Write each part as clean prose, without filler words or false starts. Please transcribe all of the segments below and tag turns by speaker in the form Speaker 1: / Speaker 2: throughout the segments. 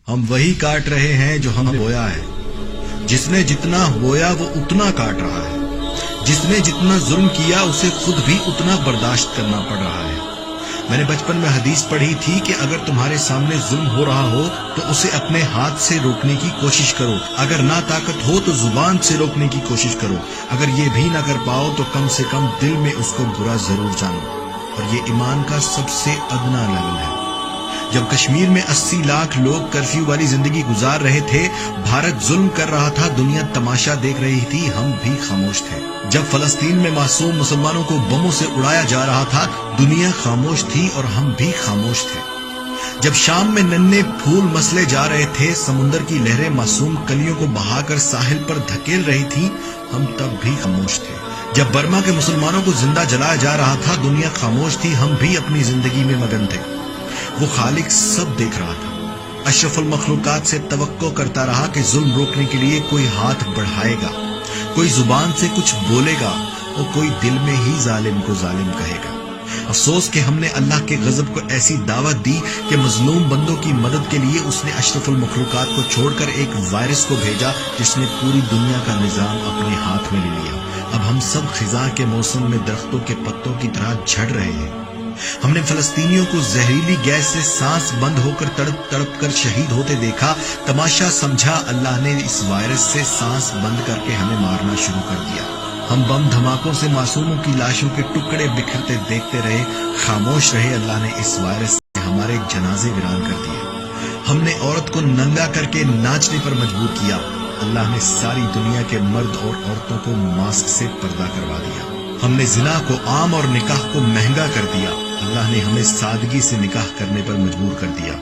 Speaker 1: हम वही काट रहे हैं जो हम बोया है। जिसने जितना बोया वो उतना काट रहा है। जिसने जितना जुल्म किया उसे खुद भी उतना बर्दाश्त करना पड़ रहा है। मैंने बचपन में हदीस पढ़ी थी कि अगर तुम्हारे सामने जुल्म हो रहा हो तो उसे अपने हाथ से रोकने की कोशिश करो। अगर ना ताकत हो तो जुबान से रोकने की कोशिश करो। अगर ये भी ना कर पाओ तो कम से कम दिल में उसको बुरा जरूर जानो। और ये ईमान का सबसे अदना लेवल है। जब कश्मीर में 80 लाख लोग कर्फ्यू वाली जिंदगी गुजार रहे थे, भारत जुल्म कर रहा था, दुनिया तमाशा देख रही थी, हम भी खामोश थे। जब फलस्तीन में मासूम मुसलमानों को बमों से उड़ाया जा रहा था, दुनिया खामोश थी और हम भी खामोश थे। जब शाम में नन्हे फूल मसले जा रहे थे, समुंदर की लहरें मासूम कलियों को बहाकर साहिल पर धकेल रही थी, हम तब भी खामोश थे। जब बर्मा के मुसलमानों को जिंदा जलाया जा रहा था, दुनिया खामोश थी, हम भी अपनी जिंदगी में मगन थे। वो खालिक सब देख रहा था। अशरफुल मखलूकात से तवक्को करता रहा कि जुल्म रोकने के लिए कोई हाथ बढ़ाएगा, कोई जुबान से कुछ बोलेगा और कोई दिल में ही जालिम को जालिम कहेगा। अफसोस कि हमने अल्लाह के गजब को ऐसी दावत दी कि मजलूम बंदों की मदद के लिए उसने अशरफुल मखलूकात को छोड़कर एक वायरस को भेजा जिसने पूरी दुनिया का निजाम अपने हाथ में ले लिया। अब हम सब खिजा के मौसम में दरख्तों के पत्तों की तरह झड़ रहे हैं। हमने फलस्तीनियों को जहरीली गैस से सांस बंद होकर तड़प तड़प कर शहीद होते देखा। तमाशा समझा, अल्लाह ने इस वायरस से सांस बंद करके हमें मारना शुरू कर दिया। हम बम धमाकों से मासूमों की लाशों के टुकड़े बिखरते देखते रहे, खामोश रहे। अल्लाह ने इस वायरस से हमारे जनाजे वीरान कर दिए। हमने औरत को नंगा करके नाचने पर मजबूर किया। अल्लाह ने सारी दुनिया के मर्द और औरतों को मास्क से पर्दा करवा दिया। हमने जिना को आम और निकाह को महंगा कर दिया। अल्लाह ने हमें सादगी से निकाह करने पर मजबूर कर दिया।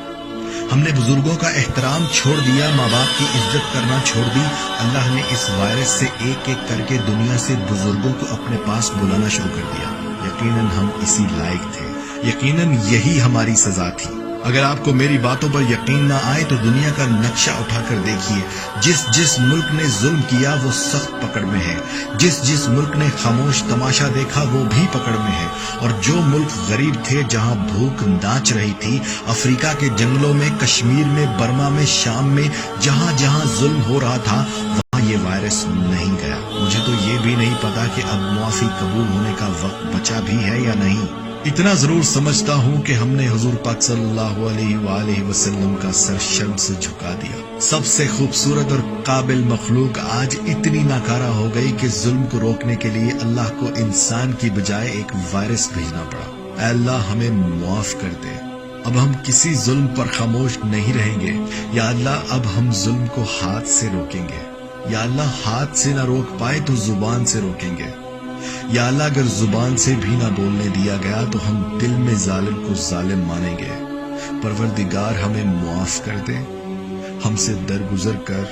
Speaker 1: हमने बुजुर्गों का एहतराम छोड़ दिया, माँ बाप की इज्जत करना छोड़ दी। अल्लाह ने इस वायरस से एक एक करके दुनिया से बुजुर्गों को अपने पास बुलाना शुरू कर दिया। यकीनन हम इसी लायक थे, यकीनन यही हमारी सजा थी। अगर आपको मेरी बातों पर यकीन ना आए तो दुनिया का नक्शा उठाकर देखिए। जिस जिस मुल्क ने जुल्म किया वो सख्त पकड़ में है। जिस जिस मुल्क ने खामोश तमाशा देखा वो भी पकड़ में है। और जो मुल्क गरीब थे, जहां भूख नाच रही थी, अफ्रीका के जंगलों में, कश्मीर में, बर्मा में, शाम में, जहां जहां जुल्म हो रहा था, वहां ये वायरस नहीं गया। मुझे तो ये भी नहीं पता कि अब मुआफी कबूल होने का वक्त बचा भी है या नहीं। इतना जरूर समझता हूँ कि हमने हुजूर पाक सल्लल्लाहु अलैहि वसल्लम का सर शर्म से झुका दिया। सबसे खूबसूरत और काबिल मखलूक आज इतनी नाकारा हो गई कि जुल्म को रोकने के लिए अल्लाह को इंसान की बजाय एक वायरस भेजना पड़ा। अल्लाह हमें मुआफ कर दे। अब हम किसी जुल्म पर खामोश नहीं रहेंगे। या अल्लाह, अब हम जुल्म को हाथ से रोकेंगे। या अल्लाह, हाथ से ना रोक पाए तो जुबान से रोकेंगे। या अल्लाह, अगर जुबान से भी ना बोलने दिया गया तो हम दिल में जालिम को जालिम मानेंगे। परवरदिगार, हमें मुआफ कर दे। हमसे दरगुजर कर,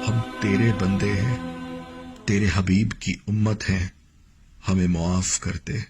Speaker 1: हम तेरे बंदे हैं, तेरे हबीब की उम्मत हैं, हमें मुआफ कर दे।